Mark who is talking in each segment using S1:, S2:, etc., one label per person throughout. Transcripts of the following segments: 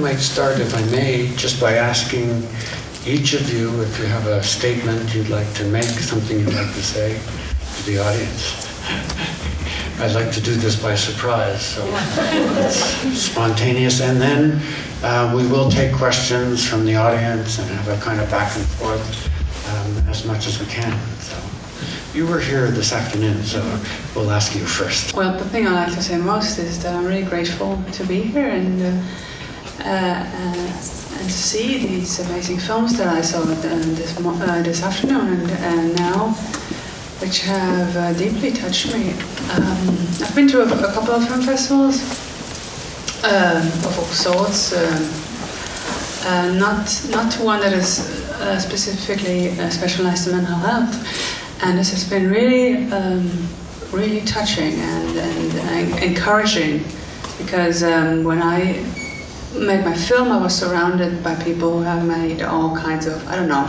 S1: might start, if I may, just by asking each of you if you have a statement you'd like to make, something you'd like to say to the audience. I'd like to do this by surprise, so it's spontaneous. And then we will take questions from the audience and have a kind of back and forth as much as we can. So you were here this afternoon, so we'll ask you first.
S2: Well, the thing I like to say most is that I'm really grateful to be here and to see these amazing films that I saw this afternoon and now, which have deeply touched me. I've been to a couple of film festivals of all sorts, not to one that is specifically specialized in mental health, and this has been really, really touching and encouraging, because when I made my film, I was surrounded by people who have made all kinds of, I don't know,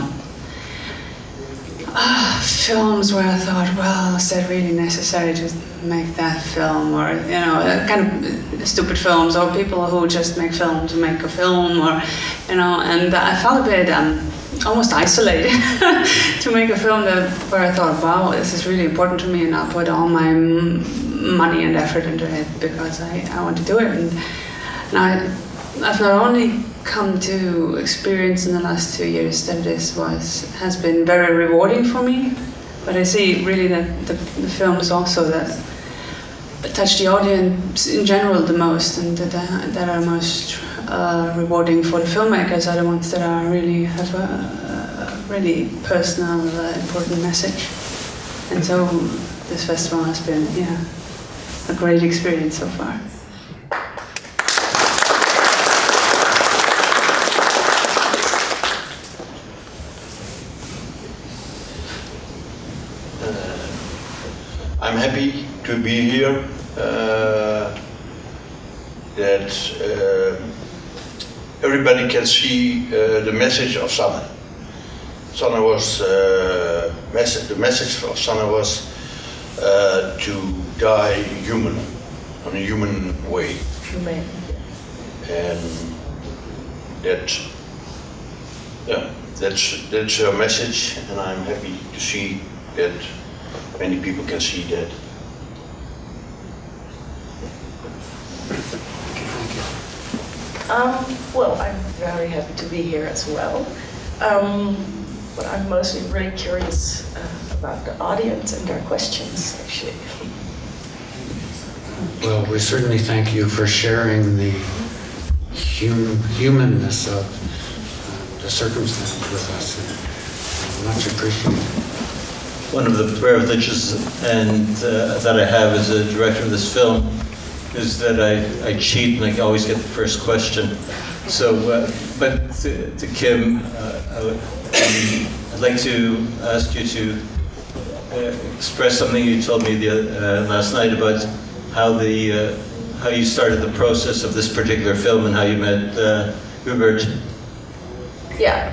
S2: films where I thought, well, is that really necessary to make that film? Or, you know, kind of stupid films, or people who just make films to make a film, or, you know, and I felt a bit almost isolated to make a film where I thought, wow, this is really important to me, and I'll put all my money and effort into it because I want to do it. And I've not only come to experience in the last 2 years that this has been very rewarding for me, but I see really that the films also that touch the audience in general the most, and that are most rewarding for the filmmakers, are the ones that are really have a really personal, important message. And so this festival has been, a great experience so far.
S3: I'm happy to be here, that everybody can see the message of Sanne. Sanne was, the message of Sanne was to die human, in a human way.
S4: Human.
S3: And that's her message, and I'm happy to see that many people can see that.
S4: Well, I'm very happy to be here as well. But I'm mostly really curious about the audience and their questions, actually.
S1: Well, we certainly thank you for sharing the humanness of the circumstance with us. Much appreciated.
S5: One of the privileges that I have as a director of this film is that I cheat and I always get the first question. So, but to Kim, I'd like to ask you to express something you told me last night about how you started the process of this particular film and how you met Hubert.
S4: Yeah,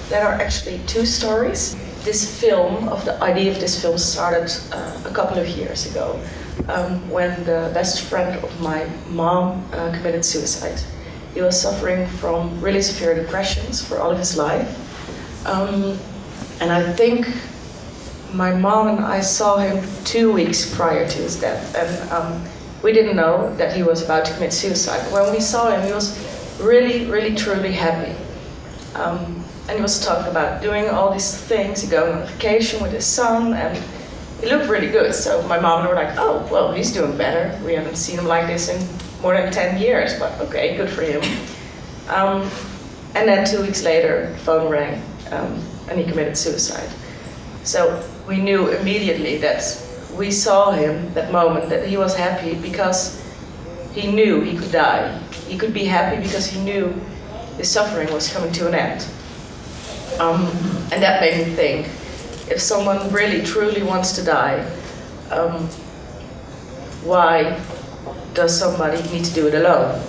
S4: there are actually two stories. This film, the idea of this film started a couple of years ago when the best friend of my mom committed suicide. He was suffering from really severe depressions for all of his life. And I think my mom and I saw him 2 weeks prior to his death. And we didn't know that he was about to commit suicide. When we saw him, he was really, really, truly happy. And he was talking about doing all these things, he going on vacation with his son, and he looked really good. So my mom and I were like, oh, well, he's doing better. We haven't seen him like this in more than 10 years, but okay, good for him. And then 2 weeks later, the phone rang, and he committed suicide. So we knew immediately that we saw him, that moment, that he was happy because he knew he could die. He could be happy because he knew his suffering was coming to an end. And that made me think, if someone really truly wants to die, why does somebody need to do it alone?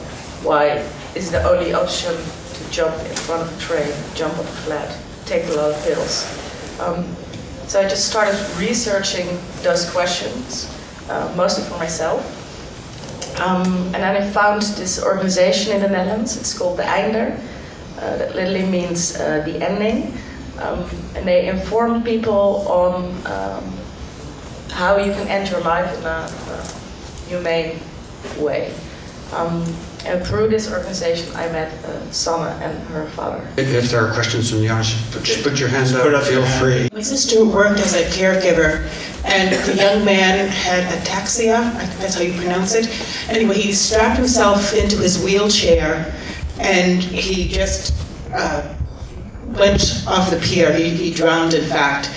S4: Why is the only option to jump in front of a train, jump off a flat, take a lot of pills? So I just started researching those questions, mostly for myself. And then I found this organization in the Netherlands. It's called the Einder. That literally means the ending. And they inform people on how you can end your life in a humane way. And through this organization, I met Sanne and her father.
S1: If there are questions from the audience, just put your hand up, feel free.
S6: My sister worked as a caregiver, and the young man had ataxia, I think that's how you pronounce it. Anyway, he strapped himself into his wheelchair, and he just went off the pier. He drowned, in fact.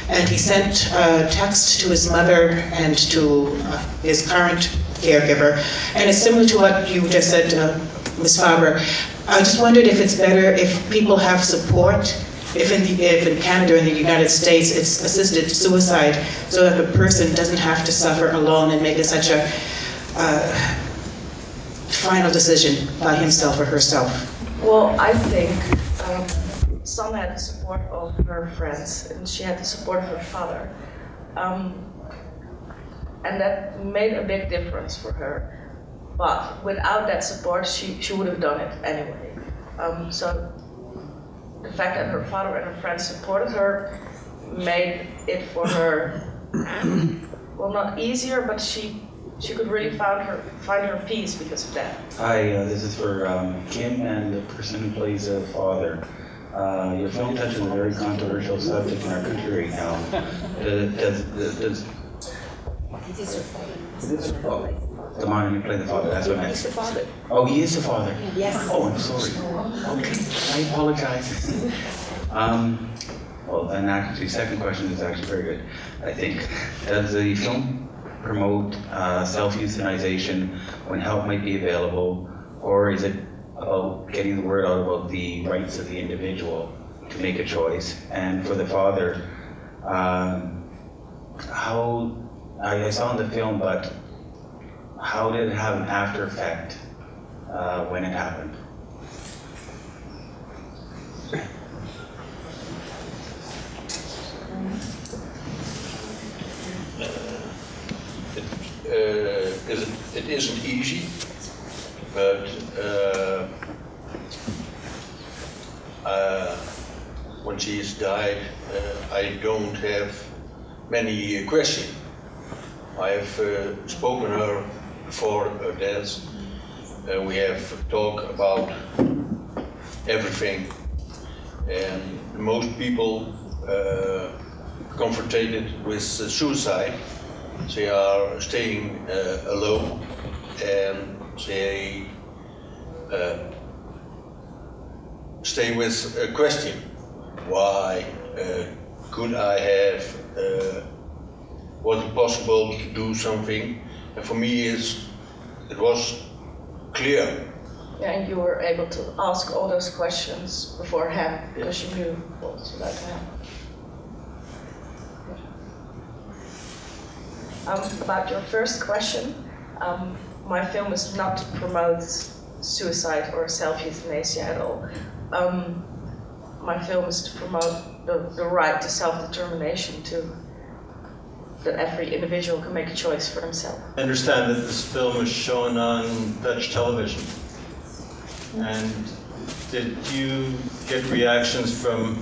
S6: And he sent a text to his mother and to his current caregiver. And it's similar to what you just said, Ms. Faber. I just wondered if it's better if people have support, if in Canada or in the United States it's assisted suicide, so that the person doesn't have to suffer alone and make such a final decision by himself or herself.
S4: Well, I think Sanne had the support of her friends, and she had the support of her father. And that made a big difference for her. But without that support, she would have done it anyway. So the fact that her father and her friends supported her made it for her, well, not easier, but she could really find her peace because of that.
S7: Hi, this is for Kim and the person who plays the father. Your film touches a very controversial subject in our country right now. The man who played the father, that's what I meant.
S8: He's the father.
S7: Oh, he is the father?
S8: Yes.
S7: Oh, I'm sorry. Okay, I apologize. Well, then actually, second question is actually very good, I think. Does the film promote self-euthanization when help might be available, or is it about getting the word out about the rights of the individual to make a choice? And for the father, how, I saw in the film, but how did it have an after effect when it happened?
S3: It isn't easy, but when she has died, I don't have many questions. I have spoken to her before her death. We have talked about everything, and most people confronted with suicide, they are staying alone, and they stay with a question: why could I have? Was it possible to do something? And for me, it was clear.
S4: Yeah, and you were able to ask all those questions beforehand because you knew what was about to happen. About your first question, my film is not to promote suicide or self-euthanasia at all. My film is to promote the right to self-determination, that every individual can make a choice for themselves.
S5: I understand that this film was shown on Dutch television. And did you get reactions from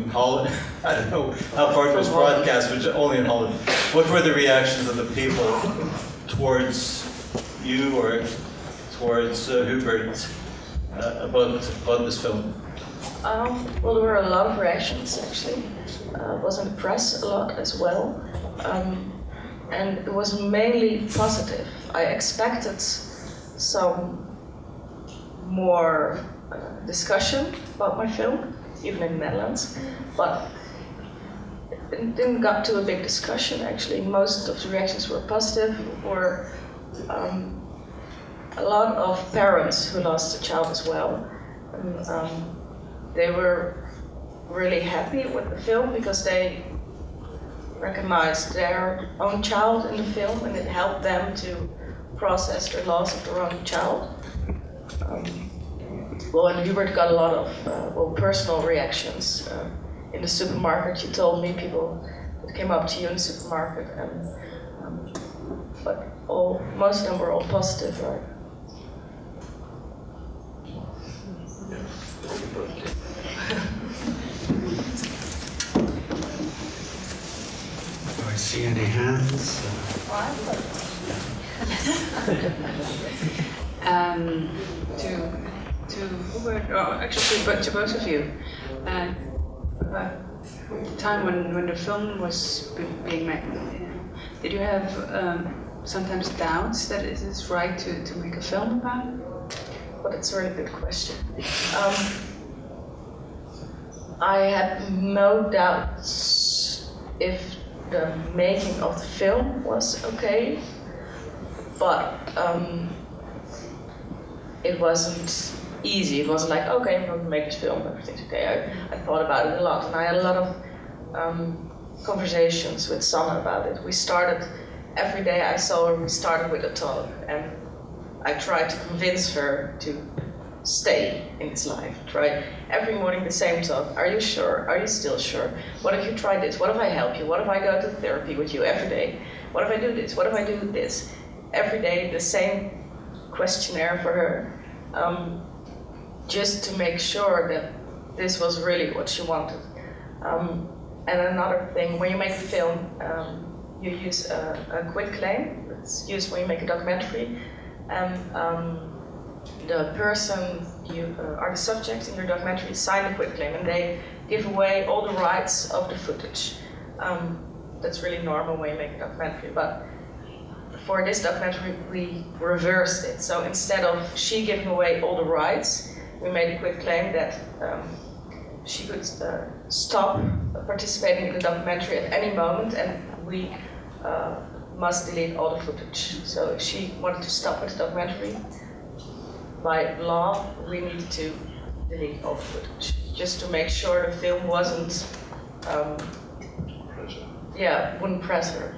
S5: Holland? I don't know how far it was broadcast, but only in Holland. What were the reactions of the people towards you or towards Hubert about this film?
S4: Well, there were a lot of reactions actually. It was in the press a lot as well. And it was mainly positive. I expected some more discussion about my film, even in the Netherlands, but it didn't got to a big discussion actually. Most of the reactions were positive, were a lot of parents who lost a child as well. And, they were really happy with the film because they recognized their own child in the film, and it helped them to process their loss of their own child. Well, and Hubert got a lot of personal reactions. In the supermarket, you told me people that came up to you in the supermarket and but most of them were all positive, right?
S1: Do I see any hands?
S2: To Hubert, or actually to both of you, about the time when the film was being made, did you have sometimes doubts that it is right to make a film about it?
S4: Well, that's a really good question. I had no doubts if the making of the film was okay, but it wasn't easy. It wasn't like, okay, I'm going to make this film, everything's okay. I thought about it a lot, and I had a lot of conversations with Sanne about it. We started, every day I saw her, we started with a talk, and I tried to convince her to stay in this life. Try every morning the same talk. Are you sure? Are you still sure? What if you try this? What if I help you? What if I go to therapy with you every day? What if I do this? What if I do this? Every day the same questionnaire for her, just to make sure that this was really what she wanted. And another thing, when you make a film, you use a quitclaim. It's used when you make a documentary, and the person you are the subject in your documentary sign the quitclaim, and they give away all the rights of the footage. That's really normal when you make a documentary, but for this documentary we reversed it. So instead of she giving away all the rights, we made a quitclaim that she could stop participating in the documentary at any moment, and we must delete all the footage. So if she wanted to stop with the documentary, by law, we needed to delete all the footage, just to make sure the film wasn't, wouldn't press her,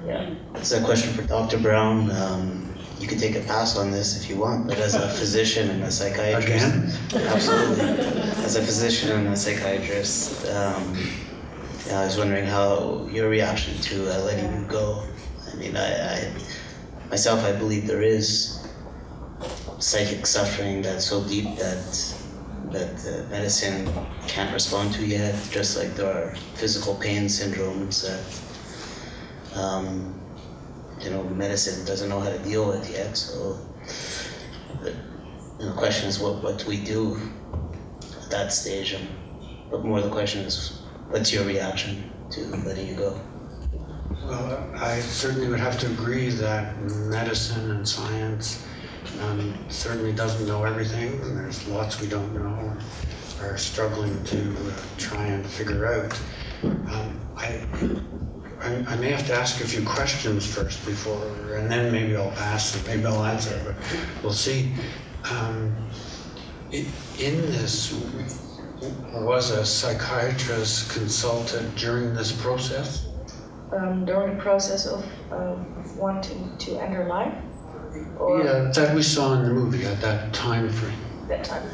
S8: It's a question for Dr. Brown. You can take a pass on this if you want, but as a physician and a psychiatrist...
S1: Again?
S8: Absolutely. As a physician and a psychiatrist, I was wondering how your reaction to letting you go. I mean, I believe there is psychic suffering that's so deep that medicine can't respond to yet, just like there are physical pain syndromes that medicine doesn't know how to deal with yet. So the question is, what do we do at that stage? But more the question is, what's your reaction to letting you go?
S1: Well, I certainly would have to agree that medicine and science certainly doesn't know everything, and there's lots we don't know and are struggling to try and figure out. I may have to ask a few questions first before, and then maybe I'll pass and maybe I'll answer, but we'll see. In this, was a psychiatrist consulted during this process?
S4: During the process of wanting to end her life? Or
S1: Yeah, that we saw in the movie at that time frame.
S4: that time.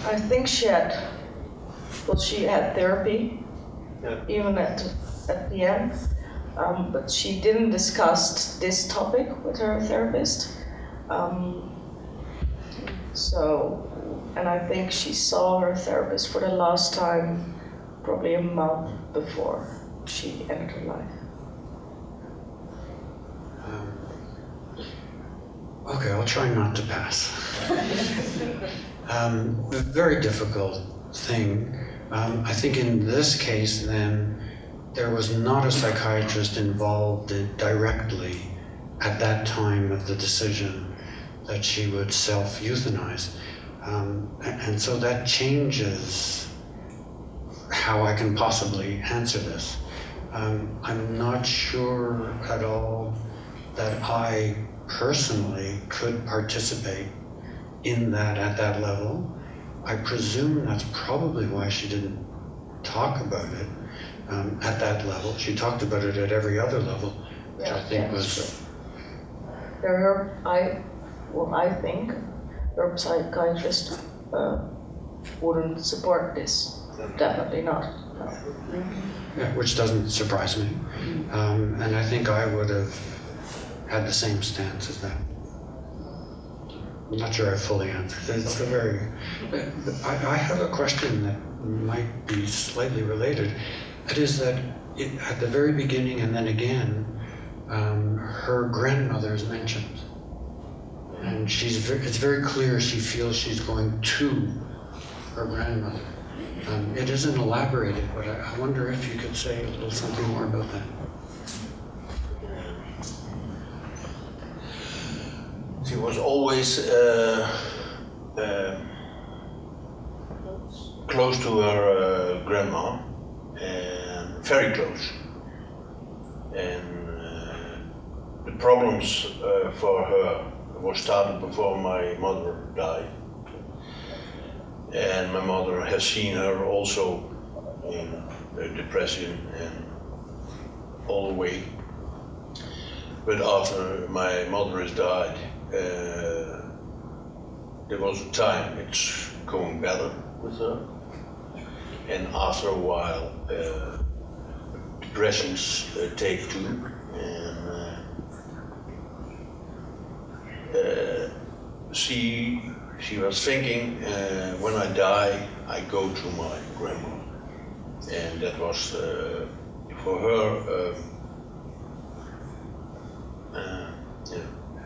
S4: I think she had therapy, even at the end, but she didn't discuss this topic with her therapist. And I think she saw her therapist for the last time probably a month before she ended her life.
S1: Okay, I'll try not to pass. A very difficult thing. I think in this case, then, there was not a psychiatrist involved directly at that time of the decision that she would self-euthanize. And so that changes how I can possibly answer this. I'm not sure at all that I personally could participate in that at that level. I presume that's probably why she didn't talk about it at that level. She talked about it at every other level, which I think was...
S4: I think her psychiatrist wouldn't support this. Definitely not. No.
S1: Yeah, which doesn't surprise me. And I think I would have had the same stance as that? I'm not sure I fully answered. It's a very. I have a question that might be slightly related. It is that at the very beginning and then again, her grandmother is mentioned, and it's very clear she feels she's going to her grandmother. It isn't elaborated, but I wonder if you could say a little something more about that.
S3: She was always close to her grandma, and very close. And the problems for her were started before my mother died. And my mother has seen her also in depression and all the way. But after my mother has died, there was a time it's going better with her, and after a while depressions take to, and she was thinking, when I die I go to my grandma, and that was for her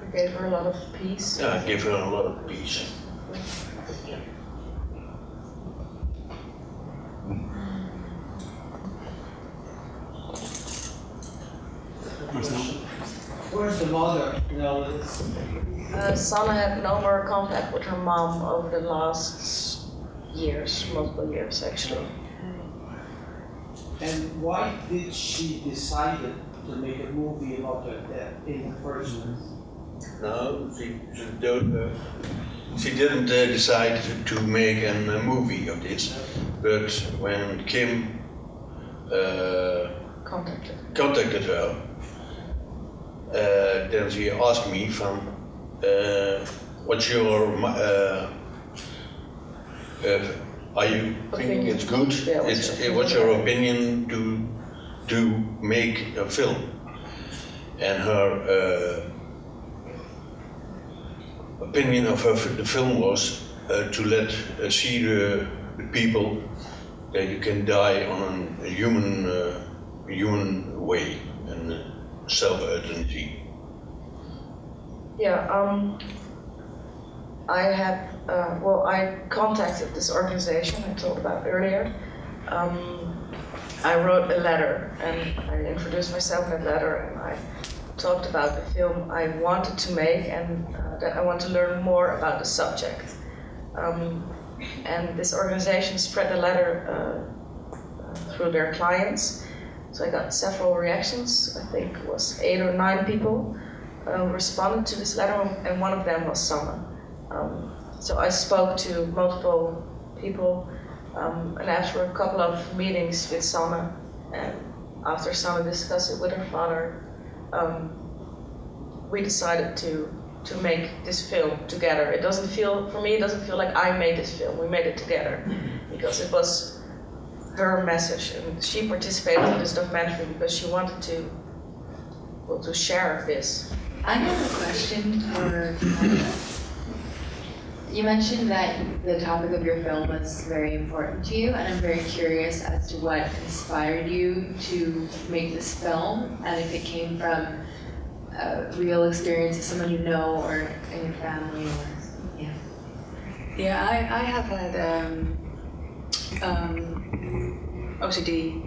S4: It gave her a lot of peace.
S3: yeah, give her a lot of peace. Yeah.
S9: Where's the mother?
S4: Sanne had no more contact with her mom over the last years, multiple years actually.
S9: And why did she decide to make a movie about her death in the first place?
S3: No, she didn't decide to make a movie of this, but when Kim contacted her, then she asked me from, what's your, are you thinking it's good?
S4: Yeah,
S3: What's your opinion to make a film? And her opinion of the film was to let see the people that you can die on a human way, and self-euthanasia.
S4: Yeah, I contacted this organization I talked about earlier. I wrote a letter and I introduced myself in that letter, and I talked about the film I wanted to make, and that I want to learn more about the subject. And this organization spread the letter through their clients. So I got several reactions. I think it was 8 or 9 people responded to this letter, and one of them was Sanne. So I spoke to multiple people, and after a couple of meetings with Sanne, and after Sanne discussed it with her father, we decided to make this film together. It doesn't feel like I made this film. We made it together because it was her message, and she participated in this documentary because she wanted to share this.
S10: I have a question for you mentioned that the topic of your film was very important to you, and I'm very curious as to what inspired you to make this film, and if it came from a real experience of someone you know or in your family, or yeah.
S2: Yeah, I have had OCD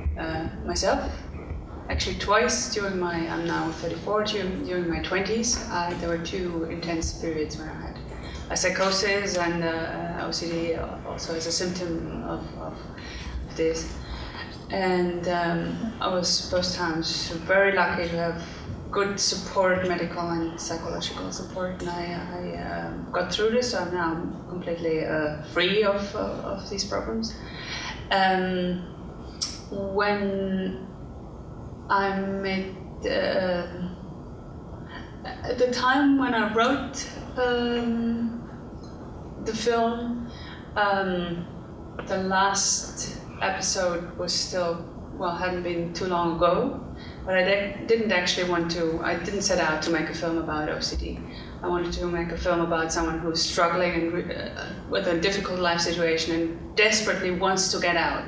S2: myself. Actually twice during I'm now 34, during my 20s, there were 2 intense periods when I had a psychosis and OCD also as a symptom of this. And I was both times very lucky to have good support, medical and psychological support, and I got through this, so I'm now completely free of these problems. When I made at the time when I wrote the film, the last episode was still hadn't been too long ago. But I didn't actually I didn't set out to make a film about OCD. I wanted to make a film about someone who's struggling and with a difficult life situation and desperately wants to get out.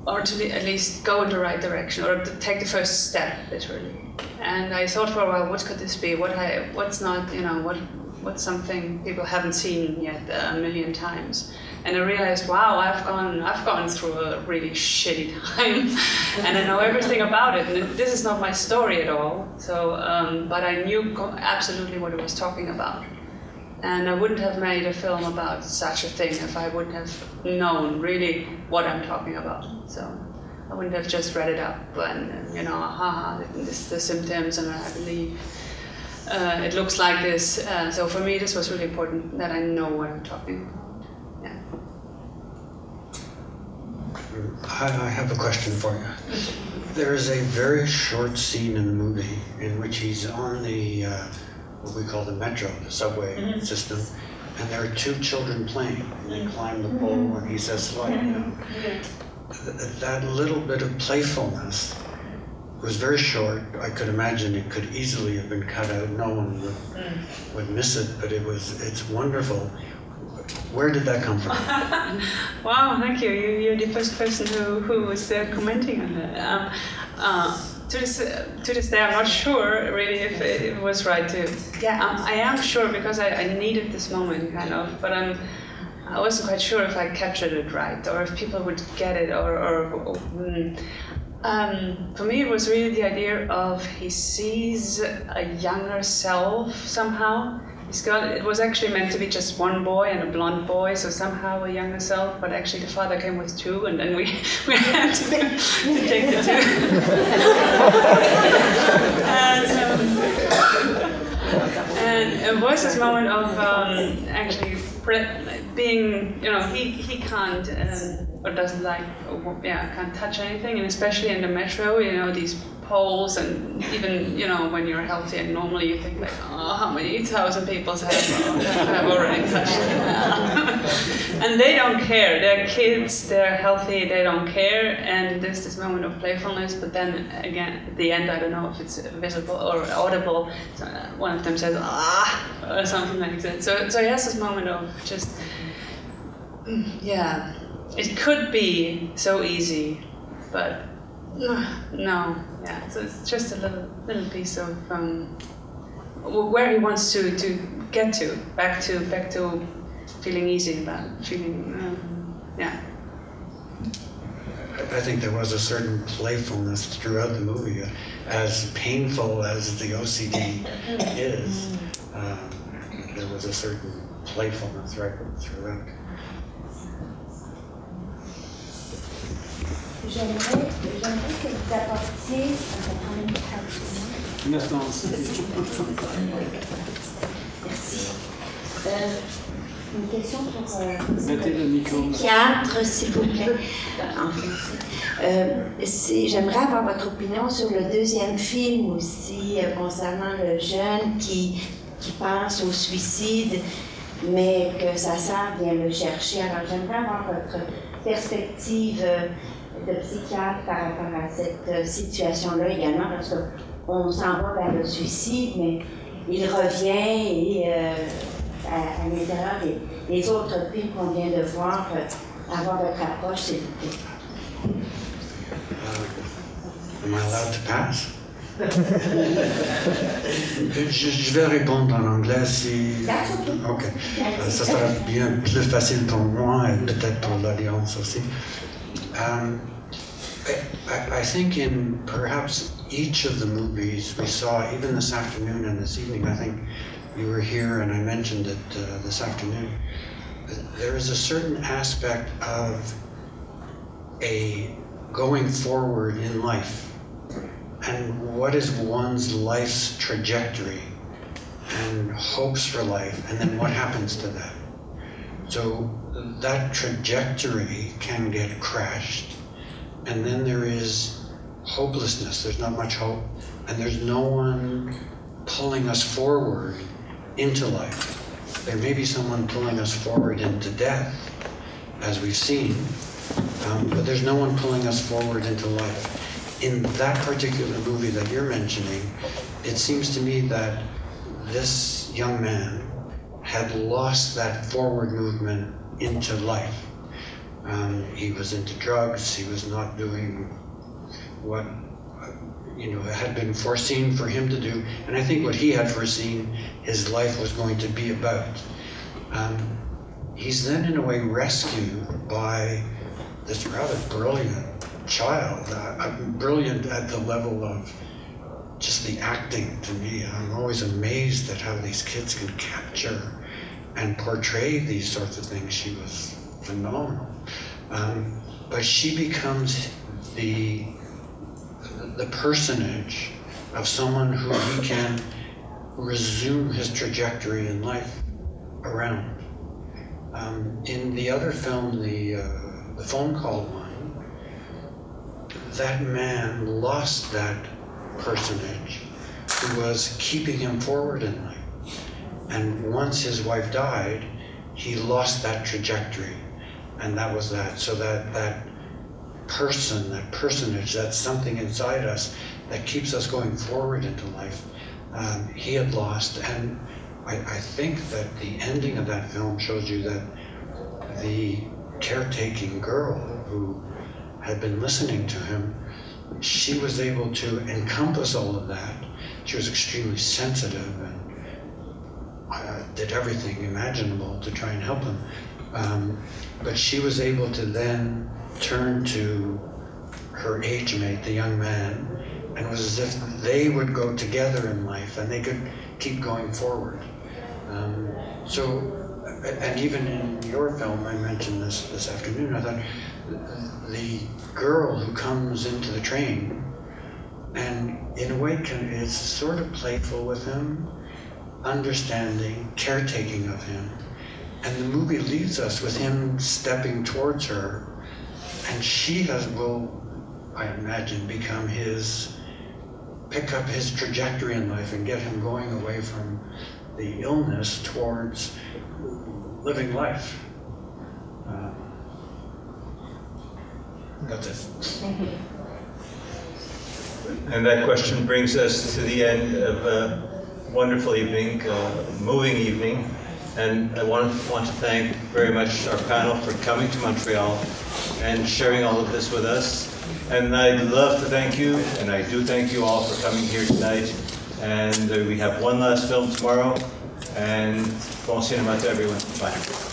S2: Or to at least go in the right direction, or to take the first step, literally. And I thought for a while, what could this be? What's not, what's something people haven't seen yet a million times? And I realized, wow, I've gone through a really shitty time, and I know everything about it. And this is not my story at all. So, but I knew absolutely what it was talking about. And I wouldn't have made a film about such a thing if I wouldn't have known really what I'm talking about. So I wouldn't have just read it up and, this is the symptoms, and I believe it looks like this. So for me, this was really important that I know what I'm talking about. Yeah.
S1: I have a question for you. There is a very short scene in the movie in which he's on the what we call the metro, the subway system, and there are two children playing, and they climb the pole, and he says, slide down. That little bit of playfulness was very short. I could imagine it could easily have been cut out. No one would miss it, but it's wonderful. Where did that come from?
S2: Wow, thank you. You're the first person who was commenting on that. To this day, I'm not sure really if it was right to. Yeah, I am sure because I needed this moment kind of, but I wasn't quite sure if I captured it right or if people would get it for me, it was really the idea of he sees a younger self somehow. It was actually meant to be just one boy and a blonde boy, so somehow a younger self, but actually the father came with two, and then we had to take the two. and it was this moment of actually being, he can't or doesn't like, can't touch anything, and especially in the metro, these poles, and even, when you're healthy and normally you think like, how many 1,000 people have already touched it. And they don't care. They're kids, they're healthy, they don't care, and there's this moment of playfulness, but then again, at the end, I don't know if it's visible or audible, so one of them says, or something like that. So he has this moment of just, it could be so easy, but no, so it's just a little piece of where he wants to get to, back to feeling easy about feeling,
S1: I think there was a certain playfulness throughout the movie, as painful as the OCD is. There was a certain playfulness right throughout.
S11: J'aimerais que vous apportiez Merci. Une question pour le psychiatre, s'il vous plaît. J'aimerais avoir votre opinion sur le deuxième film aussi, concernant le jeune qui pense au suicide, mais que sa sœur vient le chercher. Alors j'aimerais avoir votre perspective de psychiatre par rapport à cette situation-là également, parce qu'on s'en va vers le suicide, mais il revient et à l'intérieur des autres films qu'on vient de voir, avoir votre approche, s'il vous plaît.
S1: Am I allowed to pass? Je vais répondre en anglais si... Ok. Ça sera bien plus facile pour moi et peut-être pour l'audience aussi. I think in perhaps each of the movies we saw, even this afternoon and this evening, I think you were here and I mentioned it this afternoon, there is a certain aspect of a going forward in life and what is one's life's trajectory and hopes for life, and then what happens to that. So that trajectory can get crashed, and then there is hopelessness. There's not much hope, and there's no one pulling us forward into life. There may be someone pulling us forward into death, as we've seen, but there's no one pulling us forward into life. In that particular movie that you're mentioning, it seems to me that this young man had lost that forward movement into life. He was into drugs, he was not doing what had been foreseen for him to do, and I think what he had foreseen his life was going to be about. He's then in a way rescued by this rather brilliant child, brilliant at the level of just the acting. To me, I'm always amazed at how these kids can capture and portray these sorts of things. She was phenomenal. But she becomes the personage of someone who he can resume his trajectory in life around. In the other film, the phone call one, that man lost that personage who was keeping him forward in life. And once his wife died, he lost that trajectory. And that was that. So that person, that personage, that's something inside us that keeps us going forward into life, he had lost. And I think that the ending of that film shows you that the caretaking girl who had been listening to him, she was able to encompass all of that. She was extremely sensitive and did everything imaginable to try and help him. But she was able to then turn to her age mate, the young man, and it was as if they would go together in life and they could keep going forward. And even in your film, I mentioned this afternoon, I thought the girl who comes into the train and in a way is sort of playful with him, understanding, caretaking of him. And the movie leaves us with him stepping towards her, and she will, I imagine, pick up his trajectory in life and get him going away from the illness towards living life. That's it.
S5: And that question brings us to the end of a wonderful evening, moving evening. And I want to thank very much our panel for coming to Montreal and sharing all of this with us. And I'd love to thank you, and I do thank you all for coming here tonight. And we have one last film tomorrow. And bon cinéma to everyone. Bye.